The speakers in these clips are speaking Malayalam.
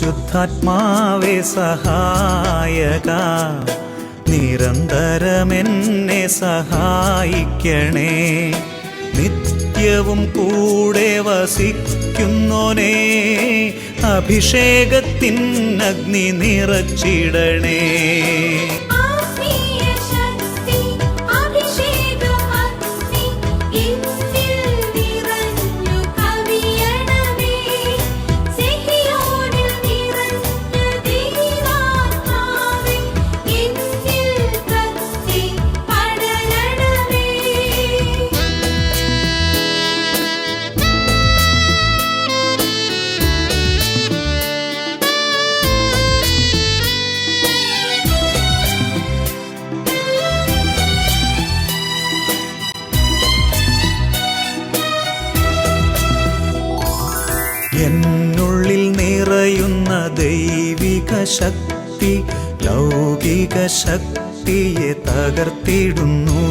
പരിശുദ്ധാത്മാവേ സഹായക, നിരന്തരമെന്നെ സഹായിക്കണേ. നിത്യവും കൂടെ വസിക്കുന്നോനേ, അഭിഷേകത്തിൻ അഗ്നി നിറച്ചിടണേ. എന്നുള്ളിൽ നിറയുന്ന ദൈവിക ശക്തി ലൗകിക ശക്തിയെ തകർത്തിടുന്നു.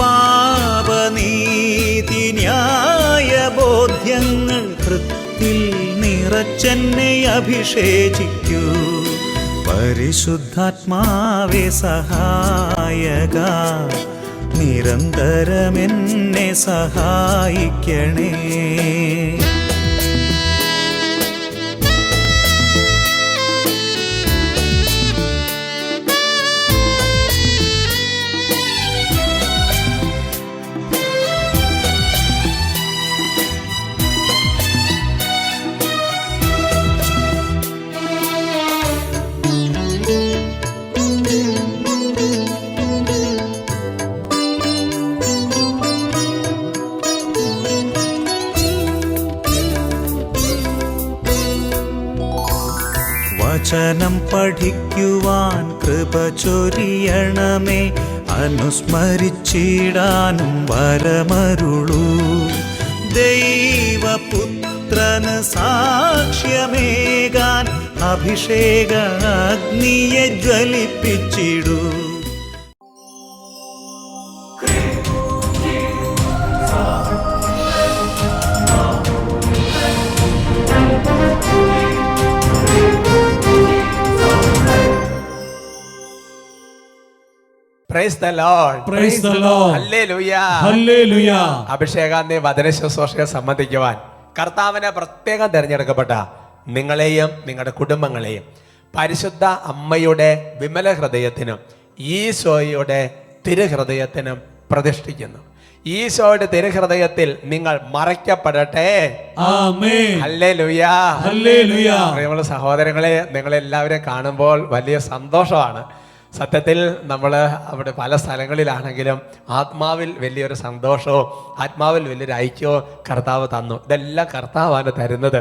പാപനീതി ന്യായ ബോധ്യങ്ങൾ ഹൃത്തിൽ നിറച്ചെന്നെ അഭിഷേചിക്കൂ. പരിശുദ്ധാത്മാവേ സഹായക, നിരന്തരമെന്നെ സഹായിക്കണേ. വചനം പഠിക്കുവാൻ കൃപ ചൊരിയണമേ, അനുസ്മരിച്ചിടാനും വരമരുളൂ. ദൈവപുത്രന് സാക്ഷ്യമേകാൻ അഭിഷേക അഗ്നിയെ ജ്വലിപ്പിച്ചിടൂ. Praise the Lord. Praise the Lord. Hallelujah. Hallelujah. അഭിഷേകാന്തി വചന ശുശ്രൂഷയെ സംബന്ധിക്കുവാൻ കർത്താവിനെ പ്രത്യേകം തിരഞ്ഞെടുക്കപ്പെട്ട നിങ്ങളെയും നിങ്ങളുടെ കുടുംബങ്ങളെയും പരിശുദ്ധ അമ്മയുടെ വിമല ഹൃദയത്തിനും ഈശോയുടെ തിരുഹൃദയത്തിനും പ്രതിഷ്ഠിക്കുന്നു. ഈശോയുടെ തിരുഹൃദയത്തിൽ നിങ്ങൾ മറയ്ക്കപ്പെടട്ടെ. ആമേൻ. ഹല്ലേലൂയ. ഹല്ലേലൂയ. പ്രിയമുള്ള സഹോദരങ്ങളെ, നിങ്ങളെല്ലാവരെയും കാണുമ്പോൾ വലിയ സന്തോഷമാണ്. സത്യത്തിൽ നമ്മൾ അവിടെ പല സ്ഥലങ്ങളിലാണെങ്കിലും ആത്മാവിൽ വലിയൊരു സന്തോഷവും ആത്മാവിൽ വലിയൊരു ഐക്യവും കർത്താവ് തന്നു. ഇതെല്ലാം കർത്താവാണ് തരുന്നത്.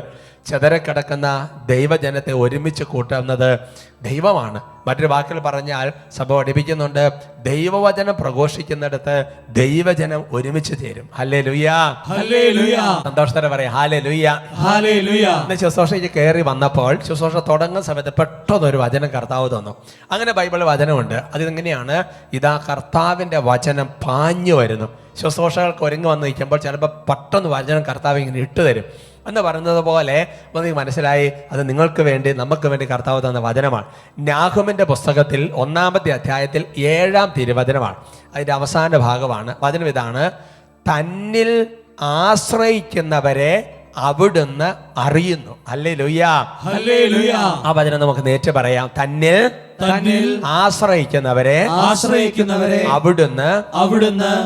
ചിതറിക്കിടക്കുന്ന ദൈവജനത്തെ ഒരുമിച്ച് കൂട്ടുന്നത് ദൈവമാണ്. മറ്റൊരു വാക്കിൽ പറഞ്ഞാൽ സഭ പഠിപ്പിക്കുന്നുണ്ട്, ദൈവവചനം പ്രഘോഷിക്കുന്നിടത്ത് ദൈവജനം ഒരുമിച്ച് ചേരും. ഹല്ലേലൂയ. ഹല്ലേലൂയ. സന്തോഷത്തോടെ പറയാം ഹല്ലേലൂയ. ഹല്ലേലൂയ. ഇന്ന് ശുശ്രൂഷയ്ക്ക് കയറി വന്നപ്പോൾ ശുശ്രൂഷ തുടങ്ങുന്ന സമയത്ത് പെട്ടെന്നൊരു വചനം കർത്താവ് തന്നു. അങ്ങനെ ബൈബിളിൽ വചനമുണ്ട്. അതിങ്ങനെയാണ്, ഇതാ കർത്താവിൻ്റെ വചനം പാഞ്ഞു വരുന്നു. ശുശ്രൂഷകൾക്ക് ഒരുങ്ങി വന്ന് നിൽക്കുമ്പോൾ ചിലപ്പോൾ പെട്ടെന്ന് വചനം കർത്താവ് ഇങ്ങനെ ഇട്ടു തരും എന്ന് പറയുന്നത് പോലെ നമുക്ക് മനസ്സിലായി, അത് നിങ്ങൾക്ക് വേണ്ടി നമുക്ക് വേണ്ടി കർത്താവ് തന്ന വചനമാണ്. നാഹൂമിൻ്റെ പുസ്തകത്തിൽ 1-ാമത്തെ അധ്യായത്തിൽ 7-ാം തിരുവചനമാണ്. അതിൻ്റെ അവസാന ഭാഗമാണ്. വചനം ഇതാണ്, തന്നിൽ ആശ്രയിക്കുന്നവരെ അവിടുന്ന് അറിയുന്നു. ഹല്ലേലൂയ. ഹല്ലേലൂയ. ആ വചനം നമുക്ക് നേരിട്ട് പറയാം. തന്നിൽ ആശ്രയിക്കുന്നവരെ അവിടുന്ന്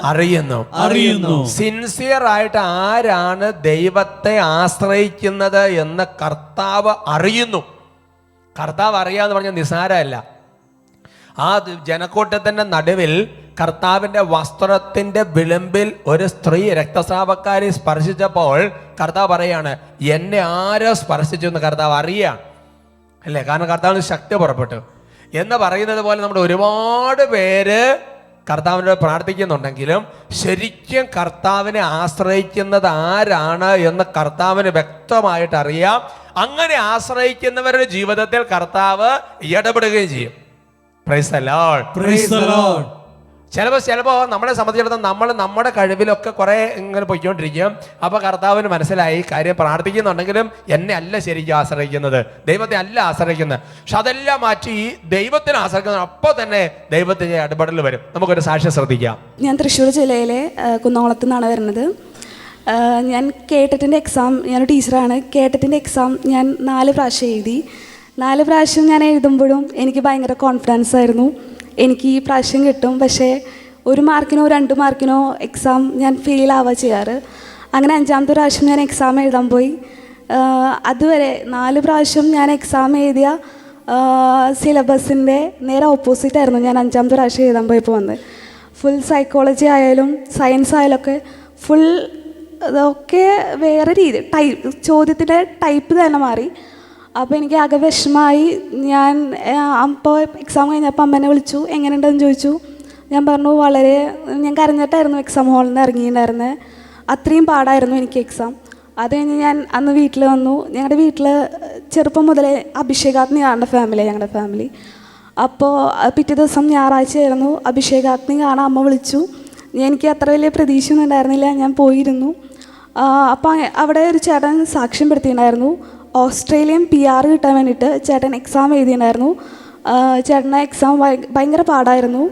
അറിയുന്നു. സിൻസിയർ ആയിട്ട് ആരാണ് ദൈവത്തെ ആശ്രയിക്കുന്നത് എന്ന് കർത്താവ് അറിയുന്നു. കർത്താവ് അറിയാന്ന് പറഞ്ഞാൽ നിസ്സാരമല്ല. ആ ജനക്കൂട്ടത്തിന്റെ നടുവിൽ കർത്താവിന്റെ വസ്ത്രത്തിന്റെ വിളിമ്പിൽ ഒരു സ്ത്രീ രക്തസ്രാവക്കാരി സ്പർശിച്ചപ്പോൾ കർത്താവ് പറയാണ്, എന്നെ ആരോ സ്പർശിച്ചു എന്ന് കർത്താവ് അറിയാം അല്ലേ? കാരണം കർത്താവിന് ശക്തി പുറപ്പെട്ടു എന്ന് പറയുന്നത് പോലെ നമ്മുടെ ഒരുപാട് പേര് കർത്താവിനോട് പ്രാർത്ഥിക്കുന്നുണ്ടെങ്കിലും ശരിക്കും കർത്താവിനെ ആശ്രയിക്കുന്നത് ആരാണ് എന്ന് കർത്താവിന് വ്യക്തമായിട്ട് അറിയാം. അങ്ങനെ ആശ്രയിക്കുന്നവരുടെ ജീവിതത്തിൽ കർത്താവ് ഇടപെടുകയും ചെയ്യും. Price the Lord. Praise the Lord. ചിലപ്പോൾ നമ്മളെ സംബന്ധിച്ചിടത്തോളം നമ്മൾ നമ്മുടെ കഴിവിലൊക്കെ കുറേ ഇങ്ങനെ പൊയ്ക്കൊണ്ടിരിക്കും. അപ്പോൾ കർത്താവിന് മനസ്സിലായി കാര്യം പ്രാർത്ഥിക്കുന്നുണ്ടെങ്കിലും എന്നെ അല്ല ശരിക്കും ആശ്രയിക്കുന്നത്, ദൈവത്തെ അല്ല ആശ്രയിക്കുന്നത്. പക്ഷെ അതെല്ലാം മാറ്റി ദൈവത്തിന് ആശ്രയിക്കുന്നത്, അപ്പോൾ തന്നെ ദൈവത്തിൻ്റെ ഇടപെടൽ വരും. നമുക്കൊരു സാക്ഷ്യം ശ്രദ്ധിക്കാം. ഞാൻ തൃശ്ശൂർ ജില്ലയിലെ കുന്നംകുളത്തു നിന്നാണ് വരുന്നത്. ഞാൻ കേട്ടറ്റിൻ്റെ എക്സാം, ഞാനൊരു ടീച്ചറാണ്. കേട്ടറ്റിൻ്റെ എക്സാം ഞാൻ 4 പ്രാവശ്യം എഴുതി. 4 പ്രാവശ്യം ഞാൻ എഴുതുമ്പോഴും എനിക്ക് ഭയങ്കര കോൺഫിഡൻസ് ആയിരുന്നു, എനിക്ക് ഈ പ്രാവശ്യം കിട്ടും. പക്ഷേ 1 മാർക്കിനോ 2 മാർക്കിനോ എക്സാം ഞാൻ ഫെയിലാവുക ചെയ്യാറ്. അങ്ങനെ 5ാമത്തെ പ്രാവശ്യം ഞാൻ എക്സാം എഴുതാൻ പോയി. അതുവരെ 4 പ്രാവശ്യം ഞാൻ എക്സാം എഴുതിയ സിലബസിൻ്റെ നേരെ ഓപ്പോസിറ്റ് ആയിരുന്നു ഞാൻ 5ാമത്തെ പ്രാവശ്യം എഴുതാൻ പോയപ്പോൾ വന്നത്. ഫുൾ സൈക്കോളജി ആയാലും സയൻസ് ആയാലും ഒക്കെ ഫുൾ അതൊക്കെ വേറെ രീതി, ചോദ്യത്തിൻ്റെ ടൈപ്പ് തന്നെ മാറി. അപ്പോൾ എനിക്ക് ആകെ വിഷമമായി. ഞാൻ അപ്പോൾ എക്സാം കഴിഞ്ഞപ്പോൾ അമ്മേനെ വിളിച്ചു, എങ്ങനെയുണ്ടെന്ന് ചോദിച്ചു. ഞാൻ പറഞ്ഞു ഞാൻ കരഞ്ഞിട്ടായിരുന്നു എക്സാം ഹാളിൽ നിന്ന് ഇറങ്ങിയിട്ടുണ്ടായിരുന്നത്. അത്രയും പാടായിരുന്നു എനിക്ക് എക്സാം. അത് കഴിഞ്ഞ് ഞാൻ അന്ന് വീട്ടിൽ വന്നു. ഞങ്ങളുടെ വീട്ടിൽ ചെറുപ്പം മുതലേ അഭിഷേകാഗ്നി കാണേണ്ട ഫാമിലിയാണ് ഞങ്ങളുടെ ഫാമിലി. അപ്പോൾ പിറ്റേ ദിവസം ഞായറാഴ്ചയായിരുന്നു, അഭിഷേകാഗ്നി കാണാൻ അമ്മ വിളിച്ചു. എനിക്ക് അത്ര വലിയ പ്രതീക്ഷയൊന്നും ഉണ്ടായിരുന്നില്ല. ഞാൻ പോയിരുന്നു. അപ്പോൾ അവിടെ ഒരു ചേട്ടൻ സാക്ഷ്യം പെടുത്തിയിട്ടുണ്ടായിരുന്നു. ഓസ്ട്രേലിയൻ PR കിട്ടാൻ വേണ്ടിയിട്ട് ചേട്ടൻ എക്സാം എഴുതിയിട്ടുണ്ടായിരുന്നു. ചേട്ടൻ്റെ എക്സാം ഭയങ്കര പാടായിരുന്നു.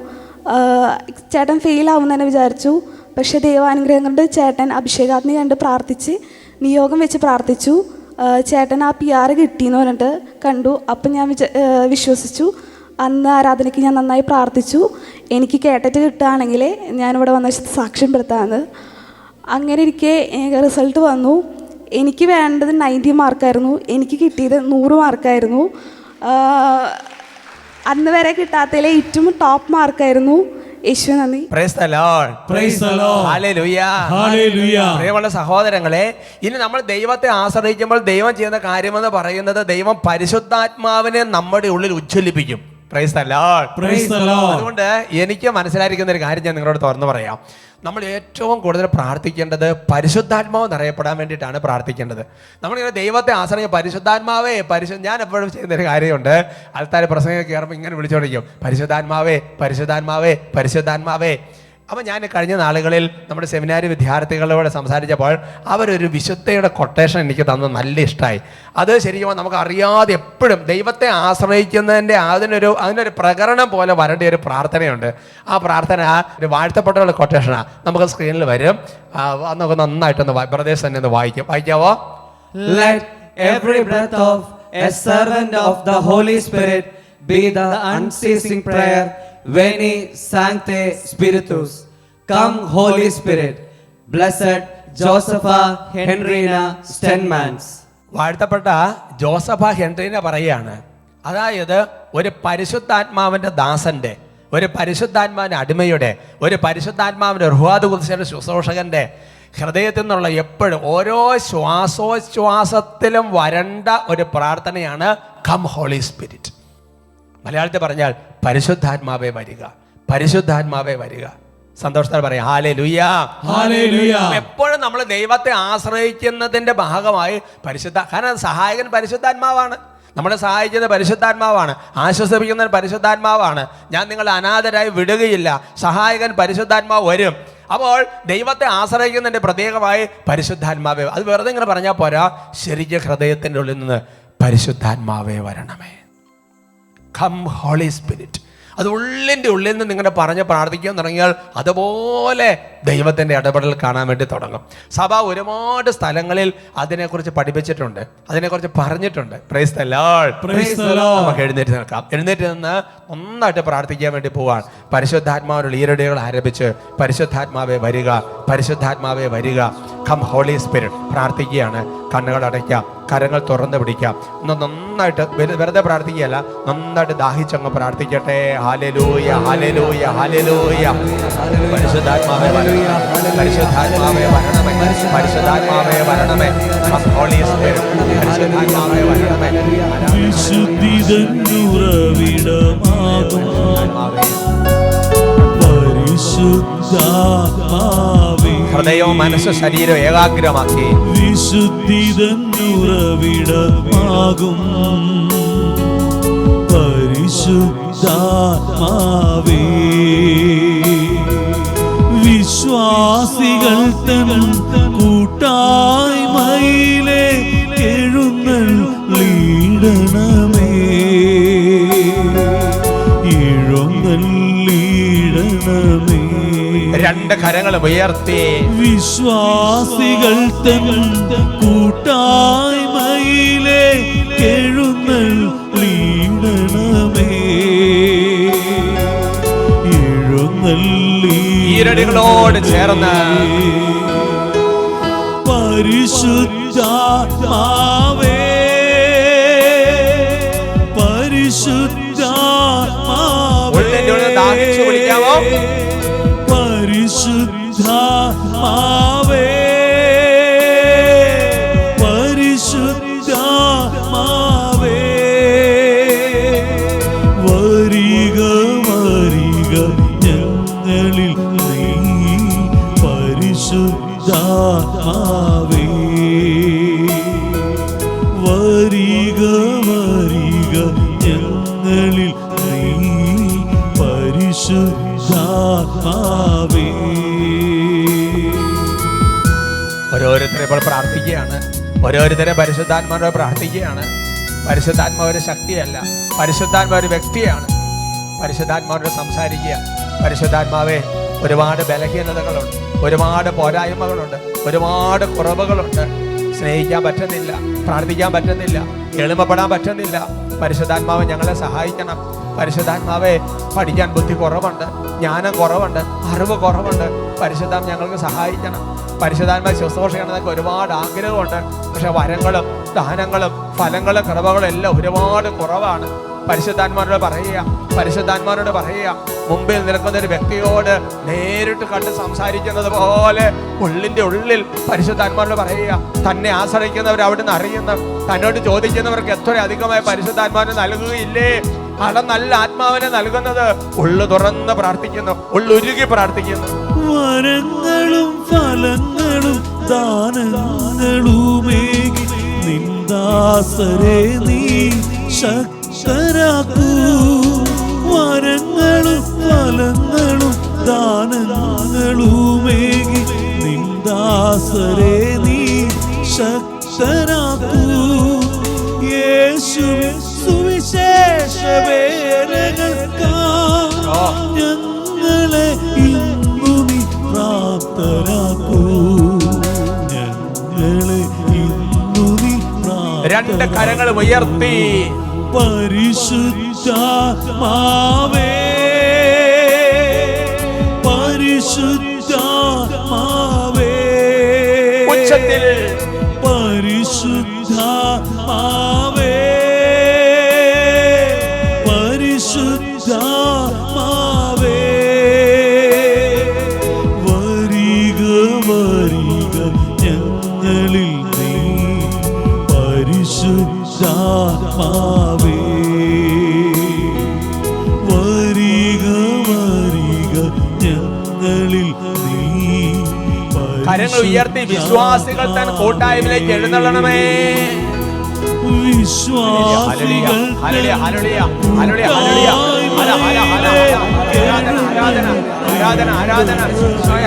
ചേട്ടൻ ഫെയിലാവുമെന്ന് തന്നെ വിചാരിച്ചു. പക്ഷേ ദൈവാനുഗ്രഹം കൊണ്ട് ചേട്ടൻ അഭിഷേകാഗ്നി കണ്ട് പ്രാർത്ഥിച്ച്, നിയോഗം വെച്ച് പ്രാർത്ഥിച്ചു. ചേട്ടൻ ആ PR കിട്ടിയെന്ന് പറഞ്ഞിട്ട് കണ്ടു. അപ്പം ഞാൻ വിശ്വസിച്ചു. അന്ന് ആരാധനയ്ക്ക് ഞാൻ നന്നായി പ്രാർത്ഥിച്ചു, എനിക്ക് കേട്ടിട്ട് കിട്ടുകയാണെങ്കിൽ ഞാനിവിടെ വന്ന സാക്ഷ്യം പെടുത്താമെന്ന്. അങ്ങനെ ഇരിക്കെ റിസൾട്ട് വന്നു. എനിക്ക് വേണ്ടത് 90 മാർക്കായിരുന്നു, എനിക്ക് കിട്ടിയത് 100 മാർക്കായിരുന്നു. അന്ന് വരെ കിട്ടാത്തതിൽ ഏറ്റവും ടോപ്പ് മാർക്കായിരുന്നു. യേശുവേ നന്ദി. പ്രിയമുള്ള സഹോദരങ്ങളെ, ഇനി നമ്മൾ ദൈവത്തെ ആശ്രയിക്കുമ്പോൾ ദൈവം ചെയ്യുന്ന കാര്യമെന്ന് പറയുന്നത് ദൈവം പരിശുദ്ധാത്മാവിനെ നമ്മുടെ ഉള്ളിൽ ഉജ്ജ്വലിപ്പിക്കും. അതുകൊണ്ട് എനിക്ക് മനസ്സിലായിരിക്കുന്ന ഒരു കാര്യം ഞാൻ നിങ്ങളോട് തുറന്നു പറയാം. നമ്മൾ ഏറ്റവും കൂടുതൽ പ്രാർത്ഥിക്കേണ്ടത് പരിശുദ്ധാത്മാവ് നിറയപ്പെടാൻ വേണ്ടിയിട്ടാണ് പ്രാർത്ഥിക്കേണ്ടത്. നമ്മളിങ്ങനെ ദൈവത്തെ ആശ്രയിക്കും, പരിശുദ്ധാത്മാവേ ഞാൻ എപ്പോഴും ചെയ്യുന്നൊരു കാര്യമുണ്ട്. ആൾക്കാർ പ്രസംഗം കയറുമ്പോൾ ഇങ്ങനെ വിളിച്ചോണ്ടിരിക്കും, പരിശുദ്ധാത്മാവേ പരിശുദ്ധാത്മാവേ പരിശുദ്ധാത്മാവേ. അപ്പോൾ ഞാൻ കഴിഞ്ഞ നാളുകളിൽ നമ്മുടെ സെമിനാരി വിദ്യാർത്ഥികളോട് സംസാരിച്ചപ്പോൾ അവരൊരു വിശുദ്ധയുടെ കൊട്ടേഷൻ എനിക്ക് തന്നു, നല്ല ഇഷ്ടമായി. അത് ശരിക്കും നമുക്ക് അറിയാതെ എപ്പോഴും ദൈവത്തെ ആശ്രയിക്കുന്നതിൻ്റെ അതിനൊരു പ്രകരണം പോലെ വരേണ്ട ഒരു പ്രാർത്ഥനയുണ്ട്. ആ പ്രാർത്ഥന ഒരു വാഴ്ത്തപ്പെട്ടുള്ള കൊട്ടേഷനാണ്. നമുക്ക് സ്ക്രീനിൽ വരും. നമുക്ക് നന്നായിട്ടൊന്ന് ബ്രദേഴ്സ് തന്നെ ഒന്ന് വായിക്കാവോ? Let every breath of a servant of the Holy Spirit be the unceasing prayer Veni Sancte Spiritus. Come Holy Spirit. Blessed Josepha Henrina Stenmans. വാഴ്ത്തപ്പെട്ട ജോസഫ ഹെൻറീന പറയുകയാണ്, അതായത് ഒരു പരിശുദ്ധാത്മാവിൻ്റെ ദാസന്റെ, ഒരു പരിശുദ്ധാത്മാവിൻ്റെ അടിമയുടെ, ഒരു പരിശുദ്ധാത്മാവിൻ്റെ റുഹാദുകുദ്സിന്റെ ശുശ്രൂഷകന്റെ ഹൃദയത്തിൽ നിന്നുള്ള എപ്പോഴും ഓരോ ശ്വാസോച്ഛ്വാസത്തിലും വരണ്ട ഒരു പ്രാർത്ഥനയാണ് കം ഹോളി സ്പിരിറ്റ്. മലയാളത്തിൽ പറഞ്ഞാൽ പരിശുദ്ധാത്മാവേ വരിക, പരിശുദ്ധാത്മാവേ വരിക. സന്തോഷത്തോടെ പറയാം ഹല്ലേലൂയ, ഹല്ലേലൂയ. എപ്പോഴും നമ്മൾ ദൈവത്തെ ആശ്രയിക്കുന്നതിന്റെ ഭാഗമായി കാരണം സഹായകൻ പരിശുദ്ധാത്മാവാണ്, നമ്മളെ സഹായിക്കുന്ന പരിശുദ്ധാത്മാവാണ്, ആശ്വസിപ്പിക്കുന്ന പരിശുദ്ധാത്മാവാണ്. ഞാൻ നിങ്ങളെ അനാഥരായി വിടുകയില്ല, സഹായകൻ പരിശുദ്ധാത്മാവ് വരും. അപ്പോൾ ദൈവത്തെ ആശ്രയിക്കുന്നതിൻ്റെ പ്രത്യേകമായി പരിശുദ്ധാത്മാവേ, അത് വെറുതെ ഇങ്ങനെ പറഞ്ഞാൽ പോരാ, ശരിക്കും ഹൃദയത്തിൻ്റെ ഉള്ളിൽ നിന്ന് പരിശുദ്ധാത്മാവേ വരണമേ, കം ഹോളി സ്പിരിറ്റ്. അത് ഉള്ളിൻ്റെ ഉള്ളിൽ നിന്ന് നിങ്ങനെ പറഞ്ഞ് പ്രാർത്ഥിക്കാൻ തുടങ്ങിയാൽ അതുപോലെ ദൈവത്തിൻ്റെ ഇടപെടൽ കാണാൻ വേണ്ടി തുടങ്ങും. സഭ ഒരുപാട് സ്ഥലങ്ങളിൽ അതിനെക്കുറിച്ച് പഠിപ്പിച്ചിട്ടുണ്ട്, അതിനെക്കുറിച്ച് പറഞ്ഞിട്ടുണ്ട്. Price the Lord. നമുക്ക് എഴുന്നേറ്റ് നിൽക്കാം. എഴുന്നേറ്റ് നിന്ന് നന്നായിട്ട് പ്രാർത്ഥിക്കാൻ വേണ്ടി പോവാൻ പരിശുദ്ധാത്മാവിനുള്ള ഈരടികൾ ആരംഭിച്ച് പരിശുദ്ധാത്മാവെ വരിക, പരിശുദ്ധാത്മാവെ വരിക, കം ഹോളി സ്പിരിറ്റ് പ്രാർത്ഥിക്കുകയാണ്. കണ്ണുകൾ അടയ്ക്കാം, കരങ്ങൾ തുറന്ന് പിടിക്കാം. ഒന്ന് നന്നായിട്ട് വെറുതെ പ്രാർത്ഥിക്കുകയല്ല, നന്നായിട്ട് ദാഹിച്ചങ്ങ് പ്രാർത്ഥിക്കട്ടെ. Hallelujah, hallelujah, hallelujah. പരിശുദ്ധാത്മാവേ വരണമേ, പരിശുദ്ധാത്മാവേ വരണമേ, പരിശുദ്ധാത്മാവേ വരണമേ, ഹോളി സ്പിരിറ്റ്, പരിശുദ്ധാത്മാവേ വരണമേ. വിശുദ്ധി തന്നുറവിടമാകും പരിശുദ്ധാത്മാവേ, ഹൃദയവും മനസ്സും ശരീരവും ഏകാഗ്രമാക്കി വിശുദ്ധി തന്നുറവിടമാകും പരിശുദ്ധാത്മാവേ, വിശ്വാസികൾ തൻ കൂട്ടായ്മയിലെ എഴുന്നള്ളിടണമേ, എഴുന്നള്ളിടണമേ. രണ്ട് കരങ്ങളും ഉയർത്തി വിശ്വാസികൾ തൻ കൂട്ടായ്മയിലെ എഴുന്നള്ളിടണമേ, ഈരടികളോട് ചേർന്ന് പരിശുദ്ധാത്മാവേ, പരിശുദ്ധാത്മാവേ, ദാഹിച്ചു വിളിക്കാമോ? പരിശുദ്ധാത്മാവേ, പരിശുദ്ധാത്മാവേ, വരിക വരിക ഞങ്ങളിൽ നീ, പരിശുദ്ധാത്മാവേ, വരിക വരിക ഞങ്ങളിൽ നീ, പരിശുദ്ധാത്മാവേ. ഓരോരുത്തരെ ഇപ്പോൾ പ്രാർത്ഥിക്കുകയാണ്, ഓരോരുത്തരെ പരിശുദ്ധാത്മാവോട് പ്രാർത്ഥിക്കുകയാണ്. പരിശുദ്ധാത്മാവ് ഒരു ശക്തിയല്ല, പരിശുദ്ധാത്മാവ് ഒരു വ്യക്തിയാണ്. പരിശുദ്ധാത്മാവോട് സംസാരിക്കുക. പരിശുദ്ധാത്മാവേ, ഒരുപാട് ബലഹീനതകളുണ്ട്, ഒരുപാട് പോരായ്മകളുണ്ട്, ഒരുപാട് കുറവുകളുണ്ട്. സ്നേഹിക്കാൻ പറ്റുന്നില്ല, പ്രാർത്ഥിക്കാൻ പറ്റുന്നില്ല, എളിമപ്പെടാൻ പറ്റുന്നില്ല. പരിശുദ്ധാത്മാവ് ഞങ്ങളെ സഹായിക്കണം. പരിശുദ്ധാത്മാവെ, പഠിക്കാൻ ബുദ്ധി കുറവുണ്ട്, ജ്ഞാനം കുറവുണ്ട്, അറിവ് കുറവുണ്ട്. പരിശുദ്ധാത്മ ഞങ്ങൾക്ക് സഹായിക്കണം. പരിശുദ്ധാത്മാവ് ശുശ്രൂഷ ചെയ്യണമെന്നൊക്കെ ഒരുപാട് ആഗ്രഹമുണ്ട്. പക്ഷെ വരങ്ങളും ദാനങ്ങളും ഫലങ്ങളും കൃപകളും എല്ലാം ഒരുപാട് കുറവാണ്. പരിശുദ്ധാത്മാവോട് പറയുക, പരിശുദ്ധാത്മാവോട് പറയുക. മുമ്പിൽ നിൽക്കുന്ന ഒരു വ്യക്തിയോട് നേരിട്ട് കണ്ട് സംസാരിക്കുന്നത് പോലെ ഉള്ളിൻ്റെ ഉള്ളിൽ പരിശുദ്ധാത്മാവോട് പറയുക. തന്നെ ആശ്രയിക്കുന്നവർ അവിടുന്ന് അറിയുന്നു. തന്നോട് ചോദിക്കുന്നവർക്ക് എത്ര അധികമായി പരിശുദ്ധാത്മാവിനെ നൽകുകയില്ലേ? നല്ല ആത്മാവിനെ നൽകുന്നത് ഉള്ളു തുറന്ന് പ്രാർത്ഥിക്കുന്നു, ഉള്ളുരുകി പ്രാർത്ഥിക്കുന്നു. വരങ്ങളും ഫലങ്ങളും ദാനങ്ങളുമേകി നിന്ദാസരെ നീ ശക്തരാക്കൂ. വരങ്ങളും ഫലങ്ങളും ദാനങ്ങളുമേകി നിന്ദാസരെ നീ ശക്തരാക്കൂ. യേശുവിൻ സുവിശേഷ വേലകൾക്കായി ഞങ്ങളെ ഇന്നു നീ പ്രാപ്തരാക്കൂ. ഞങ്ങളെ ഇന്നു നീ രണ്ട് കരങ്ങൾ ഉയർത്തി പരിശുദ്ധാത്മാവേ, പരിശുദ്ധാത്മാവേ, ഉച്ചത്തിൽ പരിശുദ്ധാത്മാവേ, പരിശുദ്ധാത്മാവേ, വരിക വരിക ഞങ്ങളിൽ നീ, പരിശുദ്ധാത്മാവേ, വരിക വരിക ഞങ്ങളിൽ നീ. കരങ്ങൾ ഉയർത്തി വിശ്വാസികൾ തൻ കൂട്ടായ്മയിലേക്ക് എഴുന്നള്ളണമേ. വിശ്വാസികൾ ഹല്ലേലൂയ, ഹല്ലേലൂയ, ഹല്ലേലൂയ, ഹല്ലേലൂയ. ആരാധന, ആരാധന, ആരാധന, ആരാധന,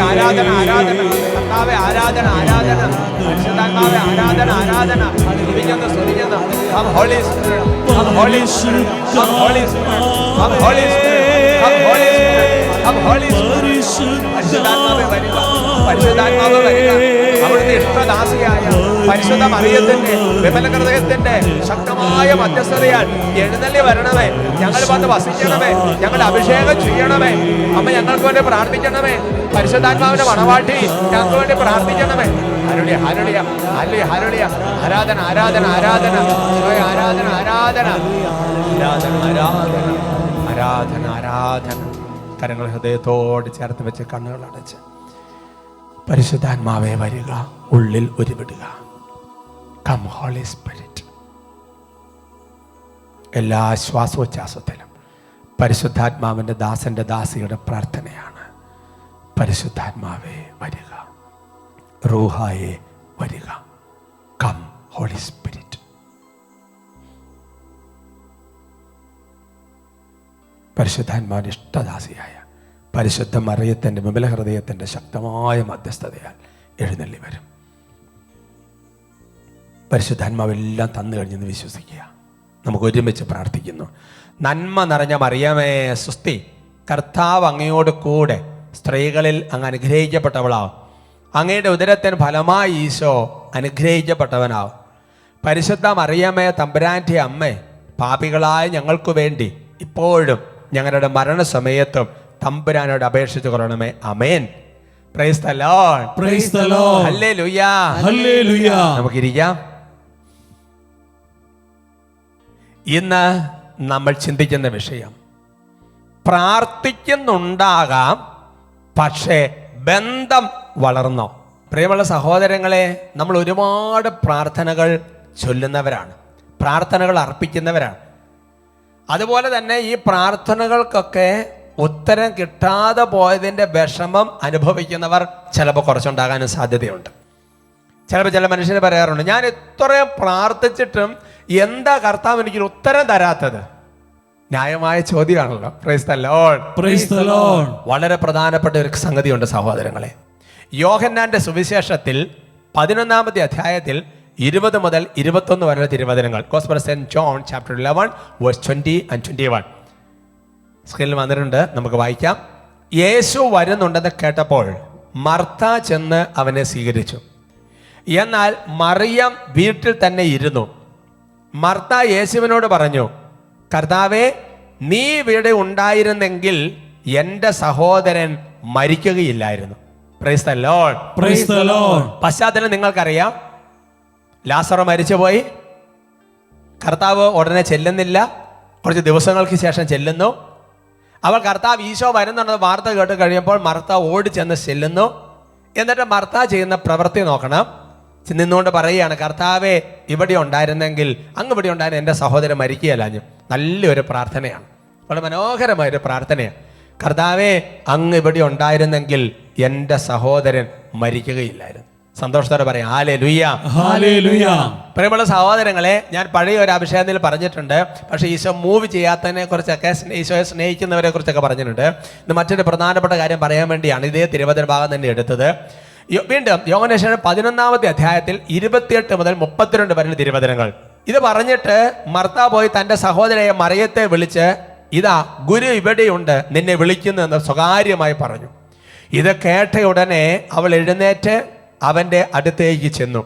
ആരാധന, ആരാധന, കർത്താവേ ആരാധന, ആരാധന, പരിശുദ്ധാത്മാവേ ആരാധന, ആരാധന. സ്തുതിക്കുന്നു, സ്തുതിക്കുന്നു. Come Holy Spirit, come Holy Spirit, come Holy Spirit, come Holy Spirit, come Holy Spirit, come Holy Spirit. പരിശുദ്ധാത്മാവേ വരിക, പരിശുദ്ധാത്മാവേ വരിക. അവിടുത്തെ ഇഷ്ടദാസിയായ പരിശുദ്ധ മറിയത്തിന്റെ വിമല ഹൃദയത്തിന്റെ ശക്തമായ മധ്യസ്ഥതയാൽ എഴുന്നള്ളി വരണമേ. ഞങ്ങൾ വന്ന് വസിക്കണമേ, ഞങ്ങൾ അഭിഷേകം ചെയ്യണമേ. അമ്മ ഞങ്ങൾക്ക് വേണ്ടി പ്രാർത്ഥിക്കണമേ. പരിശുദ്ധാത്മാവിന്റെ മണവാട്ടി ഞങ്ങൾക്ക് വേണ്ടി പ്രാർത്ഥിക്കണമേ. Hallelujah, hallelujah, hallelujah, hallelujah. ആരാധന, ആരാധന, ആരാധന, ആരാധന, ആരാധന, ആരാധന, ആരാധന, ആരാധന, ആരാധന. കരങ്ങൾ ഹൃദയത്തോട് ചേർത്ത് വെച്ച് കണ്ണുകൾ അടച്ച് പരിശുദ്ധാത്മാവേ വരിക, ഉള്ളിൽ ഉരുവിടുക. Come holy spirit. എല്ലാ ശ്വാസോച്ഛ്വാസത്തിലും പരിശുദ്ധാത്മാവിൻ്റെ ദാസന്റെ ദാസിയുടെ പ്രാർത്ഥനയാണ്. പരിശുദ്ധാത്മാവേ വരിക, റൂഹായേ വരിക. Come holy spirit. പരിശുദ്ധാത്മാവിൻ്റെ ഇഷ്ടദാസിയായ പരിശുദ്ധ മറിയത്തിൻ്റെ വിമല ഹൃദയത്തിൻ്റെ ശക്തമായ മധ്യസ്ഥതയാൽ എഴുന്നള്ളി വരും. പരിശുദ്ധാത്മാവെല്ലാം തന്നു കഴിഞ്ഞെന്ന് വിശ്വസിക്കുക. നമുക്ക് ഒരുമിച്ച് പ്രാർത്ഥിക്കുന്നു. നന്മ നിറഞ്ഞ മറിയമേ സുസ്തി, കർത്താവ് അങ്ങയോട് കൂടെ സ്ത്രീകളിൽ അങ്ങ് അനുഗ്രഹിക്കപ്പെട്ടവളാവും. അങ്ങയുടെ ഉദരത്തിന് ഫലമായി ഈശോ അനുഗ്രഹിക്കപ്പെട്ടവനാവും. പരിശുദ്ധ മറിയമേ തമ്പുരാൻ്റെ അമ്മേ, പാപികളായ ഞങ്ങൾക്ക് വേണ്ടി ഇപ്പോഴും ഞങ്ങളുടെ മരണസമയത്തും തമ്പുരാനോട് അപേക്ഷിച്ചു കൊള്ളണമേ. Amen. Praise the Lord. Praise the Lord. Hallelujah. Hallelujah. നമുക്കിരിക്കാം. ഇന്ന് നമ്മൾ ചിന്തിക്കുന്ന വിഷയം, പ്രാർത്ഥിക്കുന്നുണ്ടാകാം പക്ഷേ ബന്ധം വളർന്നോ? പ്രിയമുള്ള സഹോദരങ്ങളെ, നമ്മൾ ഒരുപാട് പ്രാർത്ഥനകൾ ചൊല്ലുന്നവരാണ്, പ്രാർത്ഥനകൾ അർപ്പിക്കുന്നവരാണ്. അതുപോലെ തന്നെ ഈ പ്രാർത്ഥനകൾക്കൊക്കെ ഉത്തരം കിട്ടാതെ പോയതിൻ്റെ വിഷമം അനുഭവിക്കുന്നവർ ചിലപ്പോൾ കുറച്ചുണ്ടാകാനും സാധ്യതയുണ്ട്. ചിലപ്പോൾ ചില മനുഷ്യർ പറയാറുണ്ട്, ഞാൻ ഇത്രയും പ്രാർത്ഥിച്ചിട്ടും എന്താ കർത്താവ് എനിക്കൊരു ഉത്തരം തരാത്തത്? ന്യായമായ ചോദ്യമാണല്ലോ. Praise the Lord. Praise the Lord. വളരെ പ്രധാനപ്പെട്ട ഒരു സംഗതിയുണ്ട് സഹോദരങ്ങളെ. യോഹന്നാന്റെ സുവിശേഷത്തിൽ 11-ാമത്തെ അധ്യായത്തിൽ 20 മുതൽ 21 വരെയുള്ള തിരുവചനങ്ങൾ. Gospel of saint John chapter 11 verse 20 and 21 സ്ക്രീനിൽ വന്നിട്ടുണ്ട്, നമുക്ക് വായിക്കാം. യേശു വരുന്നുണ്ടെന്ന് കേട്ടപ്പോൾ മർത്ത ചെന്ന് അവനെ സ്വീകരിച്ചു. എന്നാൽ മറിയം വീട്ടിൽ തന്നെ ഇരുന്നു. മർത്ത യേശുവിനോട് പറഞ്ഞു, കർത്താവേ, നീ ഇവിടെ ഉണ്ടായിരുന്നെങ്കിൽ എൻ്റെ സഹോദരൻ മരിക്കുകയില്ലായിരുന്നു. Praise the Lord. Praise the Lord. പശ്ചാത്തലം നിങ്ങൾക്കറിയാം. ലാസറോ മരിച്ചുപോയി. കർത്താവ് ഉടനെ ചെല്ലുന്നില്ല, കുറച്ച് ദിവസങ്ങൾക്ക് ശേഷം ചെല്ലുന്നു. അവൾ കർത്താവ് ഈശോ വരുന്നുണ്ടെന്ന് വാർത്ത കേട്ട് കഴിയുമ്പോൾ മർത്ത ഓടി ചെന്ന് ചെല്ലുന്നു. എന്നിട്ട് മർത്ത ചെയ്യുന്ന പ്രവൃത്തി നോക്കണം. നിന്നുകൊണ്ട് പറയുകയാണ്, കർത്താവേ, ഇവിടെ ഉണ്ടായിരുന്നെങ്കിൽ, അങ്ങ് ഇവിടെ ഉണ്ടായിരുന്ന എൻ്റെ സഹോദരൻ മരിക്കുകയല്ലാഞ്ഞു. നല്ലൊരു പ്രാർത്ഥനയാണ്, വളരെ മനോഹരമായൊരു പ്രാർത്ഥനയാണ്. കർത്താവേ, അങ്ങ് ഇവിടെ ഉണ്ടായിരുന്നെങ്കിൽ എൻ്റെ സഹോദരൻ മരിക്കുകയില്ലായിരുന്നു. സന്തോഷത്തോടെ പറയാം ഹല്ലേലൂയ. ഹല്ലേലൂയ. പ്രിയമുള്ള സഹോദരങ്ങളെ, ഞാൻ പഴയ ഒരു അഭിഷേകത്തിൽ പറഞ്ഞിട്ടുണ്ട്, പക്ഷേ ഈശോ മൂവ് ചെയ്യാത്തതിനെ കുറിച്ചൊക്കെ, ഈശോയെ സ്നേഹിക്കുന്നവരെ കുറിച്ചൊക്കെ പറഞ്ഞിട്ടുണ്ട്. ഇന്ന് മറ്റൊരു പ്രധാനപ്പെട്ട കാര്യം പറയാൻ വേണ്ടിയാണ് ഇതേ തിരുവചന ഭാഗം തന്നെ എടുത്തത്. വീണ്ടും യോഹന്നാൻ 11-ാമത്തെ അധ്യായത്തിൽ 28 മുതൽ 32 വരെയുള്ള തിരുവചനങ്ങൾ. ഇത് പറഞ്ഞിട്ട് മർത്ത പോയി തൻ്റെ സഹോദരയെ മറിയത്തെ വിളിച്ച്, ഇതാ ഗുരു ഇവിടെയുണ്ട്, നിന്നെ വിളിക്കുന്നു എന്ന് സ്വകാര്യമായി പറഞ്ഞു. ഇത് കേട്ട ഉടനെ അവൾ എഴുന്നേറ്റ് അവൻ്റെ അടുത്തേക്ക് ചെന്നു.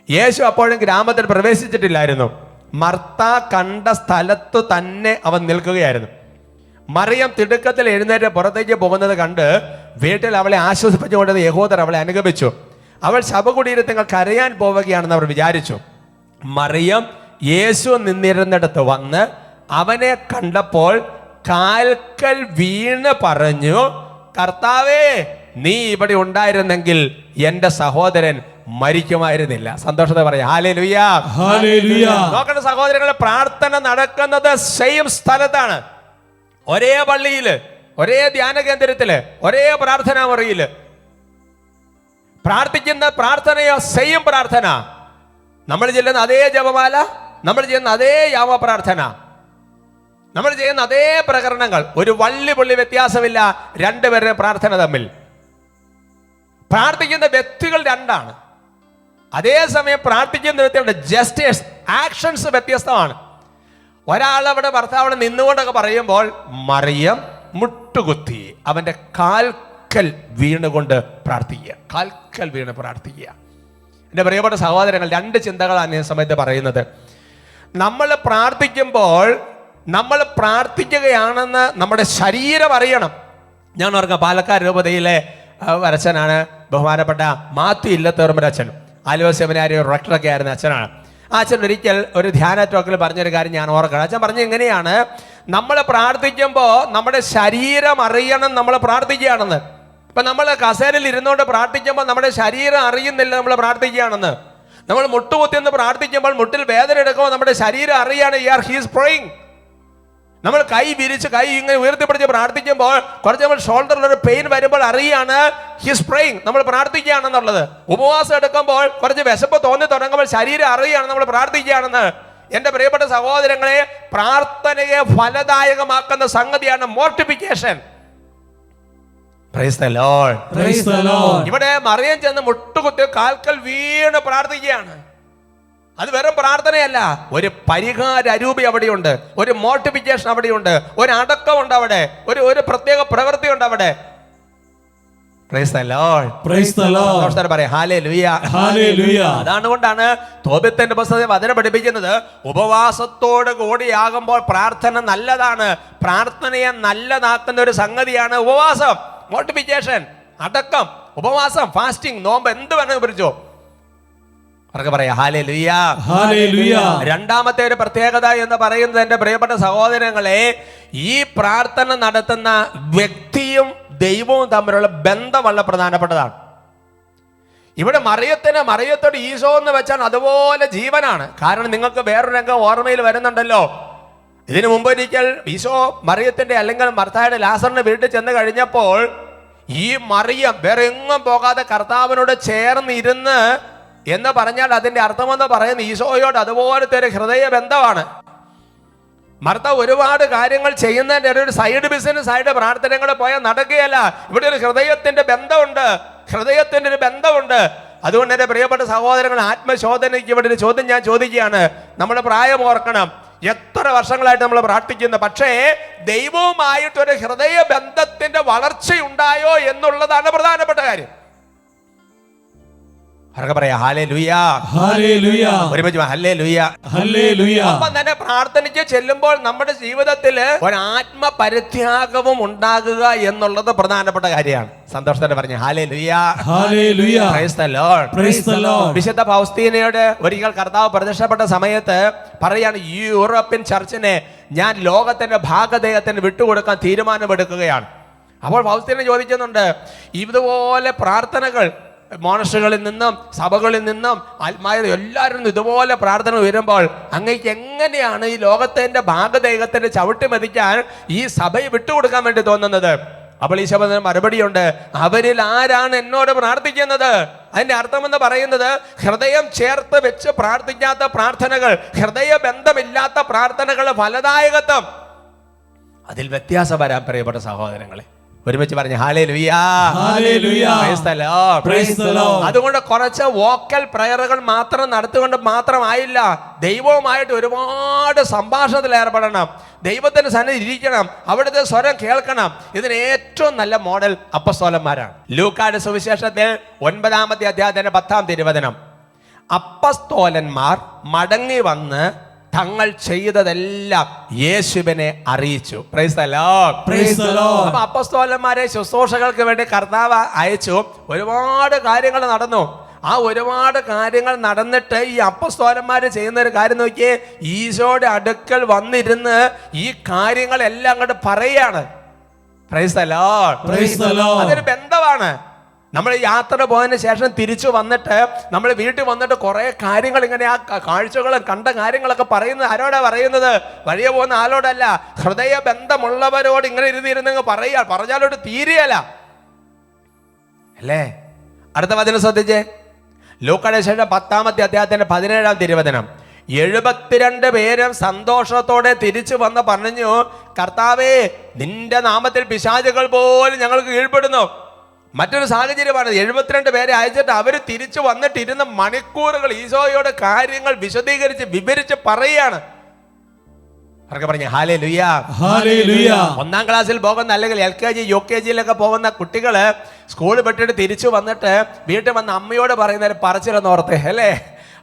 യേശു അപ്പോഴും ഗ്രാമത്തിൽ പ്രവേശിച്ചിട്ടില്ലായിരുന്നു. മർത്ത കണ്ട സ്ഥലത്തു തന്നെ അവൻ നിൽക്കുകയായിരുന്നു. മറിയം തിടുക്കത്തിൽ എഴുന്നേറ്റ് പുറത്തേക്ക് പോകുന്നത് കണ്ട് വീട്ടിൽ അവളെ ആശ്വസിപ്പിച്ചുകൊണ്ടത് യഹൂദർ അവളെ അനുഗമിച്ചു. അവൾ ശവകുടീരത്തിൽ കരയാൻ പോവുകയാണെന്ന് അവർ വിചാരിച്ചു. മറിയം യേശു നിന്നിരുന്നിടത്ത് വന്ന് അവനെ കണ്ടപ്പോൾ കാൽക്കൽ വീണ് പറഞ്ഞു, കർത്താവേ, നീ ഇവിടെ ഉണ്ടായിരുന്നെങ്കിൽ എൻ്റെ സഹോദരൻ മരിക്കുമായിരുന്നില്ല. സന്തോഷത്തോടെ പറയാം ഹല്ലേലൂയ. ഹല്ലേലൂയ. നോക്കണ്ട സഹോദരങ്ങളെ, പ്രാർത്ഥന നടക്കുന്നത് സെയിം സ്ഥലത്താണ്, ഒരേ പള്ളിയില്, ഒരേ ധ്യാന കേന്ദ്രത്തില്, ഒരേ പ്രാർത്ഥനാ മുറിയില് പ്രാർത്ഥിക്കുന്ന പ്രാർത്ഥനയോ സെയിം പ്രാർത്ഥന. നമ്മൾ ചെല്ലുന്ന അതേ ജപമാല, നമ്മൾ ചെയ്യുന്ന അതേ യാമ പ്രാർത്ഥന, നമ്മൾ ചെയ്യുന്ന അതേ പ്രകരണങ്ങൾ, ഒരു വള്ളി പുള്ളി വ്യത്യാസമില്ല രണ്ടുപേരുടെ പ്രാർത്ഥന തമ്മിൽ. പ്രാർത്ഥിക്കുന്ന വ്യക്തികൾ രണ്ടാണ്, അതേസമയം പ്രാർത്ഥിക്കുന്ന വ്യക്തികളുടെ ജസ്റ്റേഴ്സ് ആക്ഷൻസ് വ്യത്യസ്തമാണ്. ഒരാൾ അവിടെ ഭർത്താവ് നിന്നുകൊണ്ടൊക്കെ പറയുമ്പോൾ മറിയം മുട്ടുകുത്തി അവൻ്റെ കാൽക്കൽ വീണുകൊണ്ട് പ്രാർത്ഥിക്കുക, കാൽക്കൽ വീണ് പ്രാർത്ഥിക്കുക. എൻ്റെ പ്രിയപ്പെട്ട സഹോദരങ്ങൾ, രണ്ട് ചിന്തകളാണ് ഈ സമയത്ത് പറയുന്നത്. നമ്മൾ പ്രാർത്ഥിക്കുമ്പോൾ നമ്മൾ പ്രാർത്ഥിക്കുകയാണെന്ന് നമ്മുടെ ശരീരം അറിയണം. ഞാൻ ഓർക്കാം, പാലക്കാട് രൂപതയിലെ അച്ഛനാണ് ബഹുമാനപ്പെട്ട മാത്യു ഇല്ലത്തോറുമ്പ് അച്ഛൻ. ആലുവ സെമിനാരി റെക്ടറൊക്കെ ആയിരുന്ന അച്ഛനാണ്. ആ അച്ഛൻ ഒരിക്കൽ ഒരു ധ്യാന ടോക്കിൽ പറഞ്ഞൊരു കാര്യം ഞാൻ ഓർക്കണം. അച്ഛൻ പറഞ്ഞു, എങ്ങനെയാണ് നമ്മൾ പ്രാർത്ഥിക്കുമ്പോൾ നമ്മുടെ ശരീരം അറിയണം നമ്മൾ പ്രാർത്ഥിക്കുകയാണെന്ന്. ഇപ്പം നമ്മൾ കസേരയിൽ ഇരുന്നുകൊണ്ട് പ്രാർത്ഥിക്കുമ്പോൾ നമ്മുടെ ശരീരം അറിയുന്നില്ല നമ്മൾ പ്രാർത്ഥിക്കുകയാണെന്ന്. നമ്മൾ മുട്ടുകുത്തിന്ന് പ്രാർത്ഥിക്കുമ്പോൾ മുട്ടിൽ വേദന എടുക്കുമ്പോൾ നമ്മുടെ ശരീരം അറിയാണ് ഹീസ് പ്രേയിങ്. നമ്മൾ കൈ വിരിച്ച് കൈ ഇങ്ങനെ ഉയർത്തിപ്പിടിച്ച് പ്രാർത്ഥിക്കുമ്പോൾ കുറച്ച് നമ്മൾ ഷോൾഡറിലൊരു പെയിൻ വരുമ്പോൾ അറിയാണ് ഹിസ് പ്രേയിങ്, നമ്മൾ പ്രാർത്ഥിക്കുകയാണെന്നുള്ളത്. ഉപവാസം എടുക്കുമ്പോൾ കുറച്ച് വിശപ്പ് തോന്നി തുടങ്ങുമ്പോൾ ശരീരം അറിയാണ് നമ്മൾ പ്രാർത്ഥിക്കുകയാണെന്ന്. എൻ്റെ പ്രിയപ്പെട്ട സഹോദരങ്ങളെ, പ്രാർത്ഥനയെ ഫലദായകമാക്കുന്ന സംഗതിയാണ് മോർട്ടിഫിക്കേഷൻ. Praise the Lord. Praise the Lord. ഇവിടെ മറിയം ചെന്ന് മുട്ടുകുത്തി കാൽക്കൽ വീണ് പ്രാർത്ഥിക്കുകയാണ്. അത് വെറും പ്രാർത്ഥനയല്ല, ഒരു പരിഹാര രൂപി അവിടെയുണ്ട്, ഒരു മോട്ടിഫിക്കേഷൻ അവിടെയുണ്ട്, ഒരു അടക്കമുണ്ട് അവിടെ, ഒരു പ്രത്യേക പ്രവൃത്തി ഉണ്ട് അവിടെ. Praise the Lord. Praise the Lord. പറയാം ഹല്ലേലൂയ. Hallelujah. അതാണുകൊണ്ടാണ് തോബിത്തിന്റെ പുസ്തകത്തിൽ വചനം പഠിപ്പിക്കുന്നത്, ഉപവാസത്തോട് കൂടിയാകുമ്പോൾ പ്രാർത്ഥന നല്ലതാണ്. പ്രാർത്ഥനയെ നല്ലതാക്കുന്ന ഒരു സംഗതിയാണ് ഉപവാസം, മോട്ടിഫിക്കേഷൻ, അടക്കം, ഉപവാസം, ഫാസ്റ്റിംഗ്, നോമ്പ്, എന്ത് വേണമെങ്കിൽ പിടിച്ചോ. അവർക്ക് പറയാം ഹല്ലേലൂയ. Hallelujah. രണ്ടാമത്തെ ഒരു പ്രത്യേകത എന്ന് പറയുന്നത്, എൻ്റെ പ്രിയപ്പെട്ട സഹോദരങ്ങളെ, ഈ പ്രാർത്ഥന നടത്തുന്ന വ്യക്തിയും ദൈവവും തമ്മിലുള്ള ബന്ധം വളരെ പ്രധാനപ്പെട്ടതാണ്. ഇവിടെ മറിയത്തോട് ഈശോ എന്ന് വെച്ചാൽ അതുപോലെ ജീവനാണ്. കാരണം നിങ്ങൾക്ക് വേറൊരു രംഗം ഓർമ്മയിൽ വരുന്നുണ്ടല്ലോ. ഇതിനു മുമ്പ് ഒരിക്കൽ ഈശോ മറിയത്തിന്റെ അല്ലെങ്കിൽ മർത്തായുടെ ലാസറിന്റെ വീട്ടിൽ ചെന്ന് കഴിഞ്ഞപ്പോൾ ഈ മറിയം വേറെ എങ്ങും പോകാതെ കർത്താവിനോട് ചേർന്നിരുന്ന് എന്ന് പറഞ്ഞാൽ അതിന്റെ അർത്ഥമെന്ന് പറയുന്നത് ഈശോയോട് അതുപോലത്തെ ഒരു ഹൃദയ ബന്ധമാണ്. മർത്ത ഒരുപാട് കാര്യങ്ങൾ ചെയ്യുന്നതിൻ്റെ ഒരു സൈഡ് ബിസിനസ് ആയിട്ട് പ്രാർത്ഥനകൾ പോയാൽ നടക്കുകയല്ല. ഇവിടെ ഒരു ഹൃദയത്തിന്റെ ബന്ധമുണ്ട്. അതുകൊണ്ട് എൻ്റെ പ്രിയപ്പെട്ട സഹോദരങ്ങൾ, ആത്മശോധനയ്ക്ക് ഇവിടെ ഒരു ചോദ്യം ഞാൻ ചോദിക്കുകയാണ്. നമ്മുടെ പ്രായം ഓർക്കണം. എത്ര വർഷങ്ങളായിട്ട് നമ്മൾ പ്രാർത്ഥിക്കുന്നു, പക്ഷേ ദൈവവുമായിട്ടൊരു ഹൃദയ ബന്ധത്തിന്റെ വളർച്ചയുണ്ടായോ എന്നുള്ളതാണ് പ്രധാനപ്പെട്ട കാര്യം. പറയാ ഹല്ലേലൂയ. Hallelujah. ഒരുമിച്ച് ഹല്ലേലൂയ. Hallelujah. അപ്പം തന്നെ പ്രാർത്ഥനയ്ക്ക് ചെല്ലുമ്പോൾ നമ്മുടെ ജീവിതത്തിൽ ഒരാത്മപരിത്യാഗവും ഉണ്ടാകുക എന്നുള്ളത് പ്രധാനപ്പെട്ട കാര്യമാണ്. സന്തോഷത്തോടെ പറഞ്ഞു hallelujah. Hallelujah. Praise the Lord. Praise the Lord. വിശുദ്ധ ഫൗസ്തീനയോട് ഒരിക്കൽ കർത്താവ് പ്രത്യക്ഷപ്പെട്ട സമയത്ത് പറയാണ്, ഈ യൂറോപ്യൻ ചർച്ചിനെ ഞാൻ ലോകത്തിന്റെ ഭാഗധേയത്തിന് വിട്ടുകൊടുക്കാൻ തീരുമാനമെടുക്കുകയാണ്. അപ്പോൾ ഫൗസ്തീന ചോദിക്കുന്നുണ്ട്, ഇതുപോലെ പ്രാർത്ഥനകൾ മോണസ്ട്രികളിൽ നിന്നും സഭകളിൽ നിന്നും ആത്മാവിൽ എല്ലാവരും ഇതുപോലെ പ്രാർത്ഥന ഉയരുമ്പോൾ അങ്ങേക്ക് എങ്ങനെയാണ് ഈ ലോകത്തിന്റെ ഭാഗദേഹത്തിന്റെ ചവിട്ടി മതിക്കാൻ ഈ സഭയെ വിട്ടുകൊടുക്കാൻ വേണ്ടി തോന്നുന്നത്? അപ്പോൾ ഈ ശബ്ദ മറുപടിയുണ്ട്, അവരിൽ ആരാണ് എന്നോട് പ്രാർത്ഥിക്കുന്നത്? അതിന്റെ അർത്ഥമെന്ന് പറയുന്നത്, ഹൃദയം ചേർത്ത് വെച്ച് പ്രാർത്ഥിക്കാത്ത പ്രാർത്ഥനകൾ, ഹൃദയ ബന്ധമില്ലാത്ത പ്രാർത്ഥനകൾ ഫലദായകത്വം അതിൽ വ്യത്യാസം വരാൻ പ്രിയപ്പെട്ട സഹോദരങ്ങളെ. ഒരുമിച്ച് പറഞ്ഞു hallelujah. Hallelujah. Praise the Lord. Praise the Lord. അതുകൊണ്ട് കുറച്ച് വോക്കൽ പ്രയറുകൾ മാത്രം നടത്തിക്കൊണ്ട് മാത്രമായില്ല, ദൈവവുമായിട്ട് ഒരുപാട് സംഭാഷണത്തിൽ ഏർപ്പെടണം, ദൈവത്തിന്റെ സന്നിധി ഇരിക്കണം, അവിടുത്തെ സ്വരം കേൾക്കണം. ഇതിന് ഏറ്റവും നല്ല മോഡൽ അപ്പസ്തോലന്മാരാണ്. ലൂക്കായുടെ സുവിശേഷത്തിൽ 9-ാമത്തെ അധ്യായത്തിന്റെ 10-ാം തിരുവചനം, അപ്പസ്തോലന്മാർ മടങ്ങി വന്ന് തങ്ങൾ ചെയ്തതെല്ലാം യേശുവിനെ അറിയിച്ചു. Price the Lord. Praise the Lord. അപ്പൊ അപ്പസ്തോലന്മാരെ ശുശ്രൂഷകൾക്ക് വേണ്ടി കർത്താവ് അയച്ചു. ഒരുപാട് കാര്യങ്ങൾ നടന്നു. ആ ഒരുപാട് കാര്യങ്ങൾ നടന്നിട്ട് ഈ അപ്പസ്തോലന്മാര് ചെയ്യുന്ന ഒരു കാര്യം നോക്കിയേ, ഈശോയുടെ അടുക്കൽ വന്നിരുന്ന് ഈ കാര്യങ്ങളെല്ലാം അങ്ങോട്ട് പറയാണ്. Price the Lord. Praise the Lord. അതൊരു ബന്ധമാണ്. നമ്മൾ യാത്ര പോയതിനു ശേഷം തിരിച്ചു വന്നിട്ട് നമ്മൾ വീട്ടിൽ വന്നിട്ട് കുറെ കാര്യങ്ങൾ ഇങ്ങനെ ആ കാഴ്ചകളും കണ്ട കാര്യങ്ങളൊക്കെ പറയുന്നത് ആരോടാ പറയുന്നത്? വഴിയെ പോകുന്ന ആളോടല്ല, ഹൃദയ ബന്ധമുള്ളവരോട് ഇങ്ങനെ ഇരുന്നിരുന്നെങ്കിൽ പറഞ്ഞാലോട്ട് തീരെയല്ല അല്ലേ? അടുത്ത വചനം ശ്രദ്ധിച്ചേ, ലൂക്കായുടെ ശേഷം 10-ാമത്തെ അധ്യായത്തിന്റെ 17-ാം തിരുവചനം, 72 പേരും സന്തോഷത്തോടെ തിരിച്ചു വന്ന് പറഞ്ഞു, കർത്താവേ, നിന്റെ നാമത്തിൽ പിശാചുകൾ പോലും ഞങ്ങൾക്ക് കീഴ്പ്പെടുന്നു. മറ്റൊരു സാഹചര്യമാണ്, 72 പേരെ അയച്ചിട്ട് അവർ തിരിച്ചു വന്നിട്ടിരുന്ന മണിക്കൂറുകൾ ഈശോയോട് കാര്യങ്ങൾ വിശദീകരിച്ച് വിവരിച്ച് പറയുകയാണ്. അവർക്ക് പറഞ്ഞു ഹല്ലേലൂയ. Hallelujah. 1-ാം ക്ലാസ്സിൽ പോകുന്ന അല്ലെങ്കിൽ LKG UKGയിലൊക്കെ പോകുന്ന കുട്ടികള് സ്കൂൾ വിട്ടിട്ട് തിരിച്ചു വന്നിട്ട് വീട്ടിൽ വന്ന് അമ്മയോട് പറയുന്ന ഒരു പറച്ചിലെന്ന് ഓർത്തേ അല്ലേ?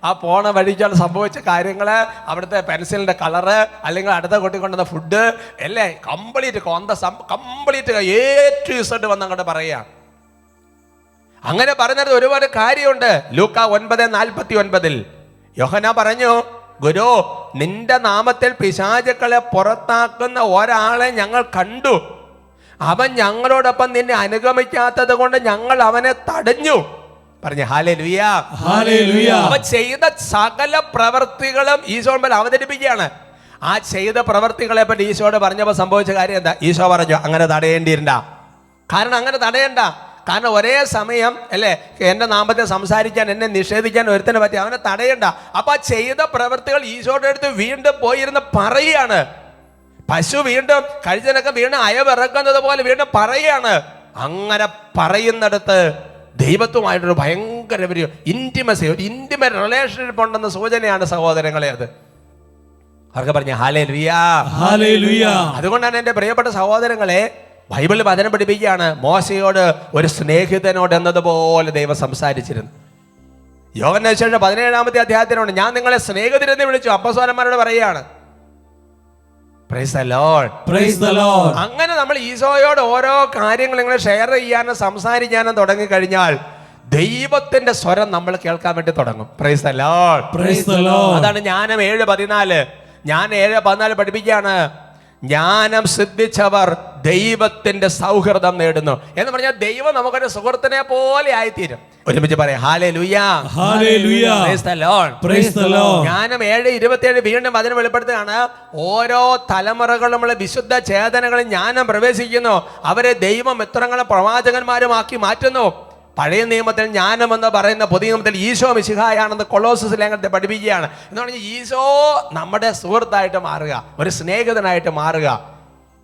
ആ പോണ വഴിക്കാണ് സംഭവിച്ച കാര്യങ്ങള്, അവിടുത്തെ പെൻസിലിന്റെ കളറ്, അല്ലെങ്കിൽ അടുത്ത കുട്ടി കൊണ്ടുവന്ന ഫുഡ് അല്ലേ, കംപ്ലീറ്റ് A to Z വന്ന് അങ്ങോട്ട് പറയാ. അങ്ങനെ പറഞ്ഞത് ഒരുപാട് കാര്യമുണ്ട്. ലൂക്ക 9:49 യോഹന്നാൻ പറഞ്ഞു, ഗുരു, നിന്റെ നാമത്തിൽ പിശാചുക്കളെ പുറത്താക്കുന്ന ഒരാളെ ഞങ്ങൾ കണ്ടു. അവൻ ഞങ്ങളോടൊപ്പം നിന്നെ അനുഗമിക്കാത്തത് കൊണ്ട് ഞങ്ങൾ അവനെ തടഞ്ഞു. പറഞ്ഞു ഹല്ലേലൂയ. Hallelujah. അവൻ ചെയ്ത സകല പ്രവർത്തികളും ഈശോ അവതരിപ്പിക്കുകയാണ്. ആ ചെയ്ത പ്രവർത്തികളെ പറ്റി ഈശോയോട് പറഞ്ഞപ്പോൾ സംഭവിച്ച കാര്യം എന്താ? ഈശോ പറഞ്ഞു, അങ്ങനെ തടയേണ്ടിയിരുന്ന. കാരണം അങ്ങനെ തടയണ്ട. കാരണം ഒരേ സമയം അല്ലേ എൻ്റെ നാമത്തെ സംസാരിക്കാൻ, എന്നെ നിഷേധിക്കാൻ ഒരുത്തനെ പറ്റി, അവനെ തടയണ്ട. അപ്പൊ ആ ചെയ്ത പ്രവൃത്തികൾ ഈശോയുടെ അടുത്ത് വീണ്ടും പോയിരുന്ന് പറയുകയാണ്. പശു വീണ്ടും കഴുതനൊക്കെ വീണ്ടും അയവിറക്കുന്നത് പോലെ വീണ്ടും പറയുകയാണ്. അങ്ങനെ പറയുന്നിടത്ത് ദൈവത്തുമായിട്ടൊരു ഭയങ്കര ഒരു ഇൻറ്റിമസി, ഒരു ഇൻറ്റിമേറ്റ് റിലേഷൻഷിപ്പ് ഉണ്ടെന്ന സൂചനയാണ് സഹോദരങ്ങളെ അത്. അവർക്ക് പറഞ്ഞ ഹല്ലേലൂയാ, ഹല്ലേലൂയാ. അതുകൊണ്ടാണ് എൻ്റെ പ്രിയപ്പെട്ട സഹോദരങ്ങളെ, ബൈബിളിൽ വചനം പഠിപ്പിക്കുകയാണ്, മോശയോട് ഒരു സ്നേഹിതനോട് എന്നതുപോലെ ദൈവം സംസാരിച്ചിരുന്നു. യോഹന്നാൻ സുവിശേഷം 17-ാമത്തെ അധ്യായത്തിലുണ്ട്, ഞാൻ നിങ്ങളെ സ്നേഹിതരെന്ന് വിളിച്ചു. അപ്പോസ്തലന്മാരോട് പറയുകയാണ്. Price the Lord, praise the Lord. അങ്ങനെ നമ്മൾ ഈശോയോട് ഓരോ കാര്യങ്ങൾ ഇങ്ങനെ ഷെയർ ചെയ്യാനും സംസാരിക്കാനും തുടങ്ങിക്കഴിഞ്ഞാൽ ദൈവത്തിന്റെ സ്വരം നമ്മൾ കേൾക്കാൻ വേണ്ടി തുടങ്ങും. Price the Lord, praise the Lord. അതാണ് ജ്ഞാനം 7:14. ഞാൻ 7:14 പഠിപ്പിക്കുകയാണ്, ജ്ഞാനം സിദ്ധിച്ചവർ ദൈവത്തിന്റെ സൗഹൃദം നേടുന്നു എന്ന് പറഞ്ഞാൽ ദൈവം നമുക്കൊരു സുഹൃത്തിനെ പോലെ ആയിത്തീരും. ഒരുമിച്ച് പറയാം hallelujah, hallelujah. Praise the Lord, praise the Lord. ജ്ഞാനം 7:27 വീണ്ടും അതിനെ വെളിപ്പെടുത്തുകയാണ്, ഓരോ തലമുറകളുമുള്ള വിശുദ്ധ ചേതനകളിൽ ജ്ഞാനം പ്രവേശിക്കുന്നു, അവരെ ദൈവം മിത്രങ്ങളും പ്രവാചകന്മാരുമാക്കി മാറ്റുന്നു. പഴയ നിയമത്തിൽ ജ്ഞാനം എന്ന് പറയുന്ന പുതിയ നിയമത്തിൽ ഈശോ മിശിഹായാണെന്ന് കൊളോസസ് ലേഖനത്തെ പഠിപ്പിക്കുകയാണ്. എന്ന് പറഞ്ഞാൽ ഈശോ നമ്മുടെ സുഹൃത്തായിട്ട് മാറുക, ഒരു സ്നേഹിതനായിട്ട് മാറുക.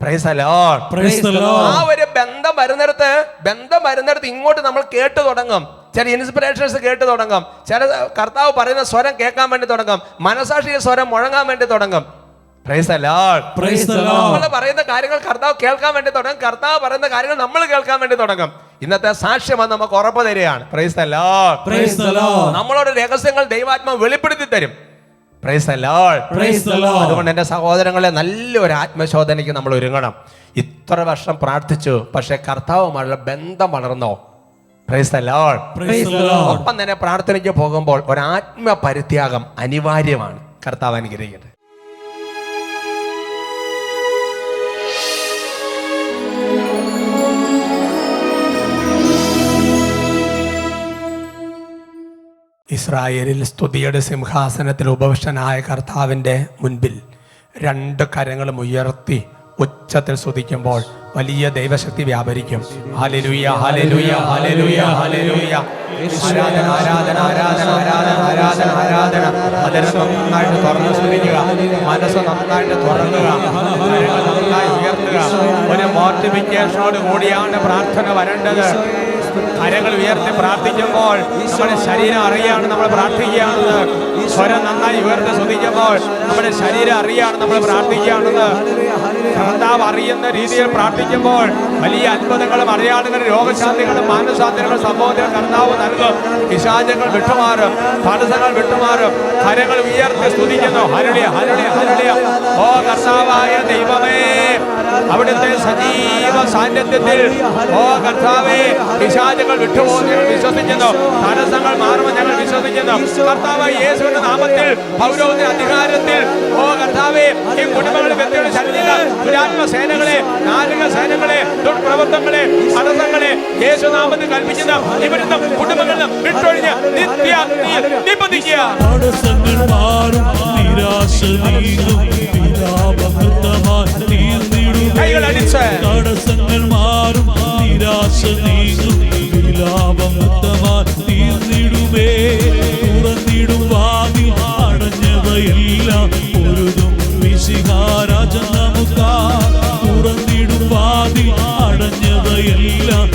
Price the Lord, praise the Lord. ആ ഒരു ബന്ധം വരുന്നിടത്ത് ഇങ്ങോട്ട് നമ്മൾ കേട്ടു തുടങ്ങും. ചില ഇൻസ്പിറേഷൻസ് കേട്ടു തുടങ്ങും, ചില കർത്താവ് പറയുന്ന സ്വരം കേൾക്കാൻ വേണ്ടി തുടങ്ങും, മനസാക്ഷിയെ സ്വരം മുഴങ്ങാൻ വേണ്ടി തുടങ്ങും. Price the Lord, praise the Lord. നമ്മൾ പറയുന്ന കാര്യങ്ങൾ കർത്താവ് കേൾക്കാൻ വേണ്ടി തുടങ്ങും, കർത്താവ് പറയുന്ന കാര്യങ്ങൾ നമ്മൾ കേൾക്കാൻ വേണ്ടി തുടങ്ങും. ഇന്നത്തെ സാക്ഷ്യം അത് നമുക്ക് ഉറപ്പ് തരികയാണ്. Price the Lord, praise the Lord. നമ്മളോട് രഹസ്യങ്ങൾ ദൈവാത്മാവ് വെളിപ്പെടുത്തി തരും. Price the Lord, praise the Lord. അതുകൊണ്ട് എൻ്റെ സഹോദരങ്ങളെ, നല്ലൊരു ആത്മശോധനയ്ക്ക് നമ്മൾ ഒരുങ്ങണം. ഇത്ര വർഷം പ്രാർത്ഥിച്ചു, പക്ഷെ കർത്താവുമായുള്ള ബന്ധം വളർന്നോ? Praise the Lord, praise the Lord. ഒപ്പം തന്നെ പ്രാർത്ഥനയ്ക്ക് പോകുമ്പോൾ ഒരു ആത്മപരിത്യാഗം അനിവാര്യമാണ്. കർത്താവ് അനുഗ്രഹിക്കട്ടെ. ഇസ്രായേലിൽ സ്തുതിയുടെ സിംഹാസനത്തിൽ ഉപവിഷ്ടനായ കർത്താവിൻ്റെ മുൻപിൽ 2 കരങ്ങളും ഉയർത്തി ഉച്ചത്തിൽ സ്തുതിക്കുമ്പോൾ വലിയ ദൈവശക്തി വ്യാപരിക്കും. Hallelujah, hallelujah, hallelujah, hallelujah. ആരാധന, ആരാധന, ആരാധന, ആരാധന, ആരാധന, ആരാധന. മനസ്സ് നന്നായിട്ട് തുറന്ന് സ്തുതിക്കുക, മനസ്സ് നന്നായിട്ട് തുറക്കുക, കരങ്ങൾ നന്നായി ഉയർത്തുക. ഒരു മോട്ടിഫിക്കേഷനോട് കൂടിയാണ് പ്രാർത്ഥന വരേണ്ടത്. കരങ്ങൾ ഉയർത്തി പ്രാർത്ഥിക്കുമ്പോൾ നമ്മുടെ ശരീരം അറിയാണ് നമ്മൾ പ്രാർത്ഥിക്കുകയാണെന്ന്. സ്വരം നന്നായി ഉയർത്തി സ്തുതിക്കുമ്പോൾ നമ്മുടെ ശരീരം അറിയാണ് നമ്മൾ പ്രാർത്ഥിക്കുകയാണെന്ന്. കർത്താവ് അറിയുന്ന രീതിയിൽ പ്രാർത്ഥിക്കുമ്പോൾ വലിയ അത്ഭുതങ്ങളും അടയാളങ്ങളും രോഗശാന്തികളും മാനസാന്തരങ്ങളും സംഭവത്തിൽ കർത്താവ് നൽകും. പിശാചങ്ങൾ വിട്ടുമാറും, തടസ്സങ്ങൾ വിട്ടുമാറും. കരങ്ങൾ ഉയർത്തി സ്തുതിക്കുന്നു. Hallelujah, hallelujah, hallelujah. ഓ കർത്താവായ ദൈവമേ, അവിടുത്തെ സജീവ സാന്നിധ്യത്തിൽ ഓ കർത്താവേ, പിശാചുകൾ വിട്ടുപോകും ഞങ്ങൾ വിശ്വസിക്കുന്നു, തടസ്സങ്ങൾ മാറുമെന്ന് ഞങ്ങൾ വിശ്വസിക്കുന്നു. കർത്താവായ യേശുവിന്റെ നാമത്തിൽ, പൗരോഹിത്യ അധികാരത്തിൽ ഓ കർത്താവേ, ഈ കുടുംബങ്ങളെ വ്യക്തികളെ ശല്യത, പുരാത്മസേനകളെ, നാരിക സേനകളെ, ദുഷ്പ്രവർത്തനങ്ങളെ, തടസ്സങ്ങളെ യേശുനാമത്തിൽ കൽപ്പിക്കുന്ന ഇവരുടെ കുടുംബങ്ങളിൽ വിട്ടൊഴിഞ്ഞ് നിത്യാഗ്നിയിൽ നിബന്ധിക്കുക. തടസ്സങ്ങൾ മാറും, നിരാശ നീങ്ങും, വിലാപമൃതമായി തീർന്നിടുമേ. കൈകൾ അടിച്ച് തടസ്സങ്ങൾ മാറും, നിരാശ നീങ്ങും, വിലാപമൃതമായി തീർന്നിടുമേ. തുറന്നിടും വാതിൽ, അടഞ്ഞവയെല്ലാം പൊരുതും മിശിഹാരാജൻ നമുക്കാ. തുറന്നിടും വാതിൽ, അടഞ്ഞവയെല്ലാം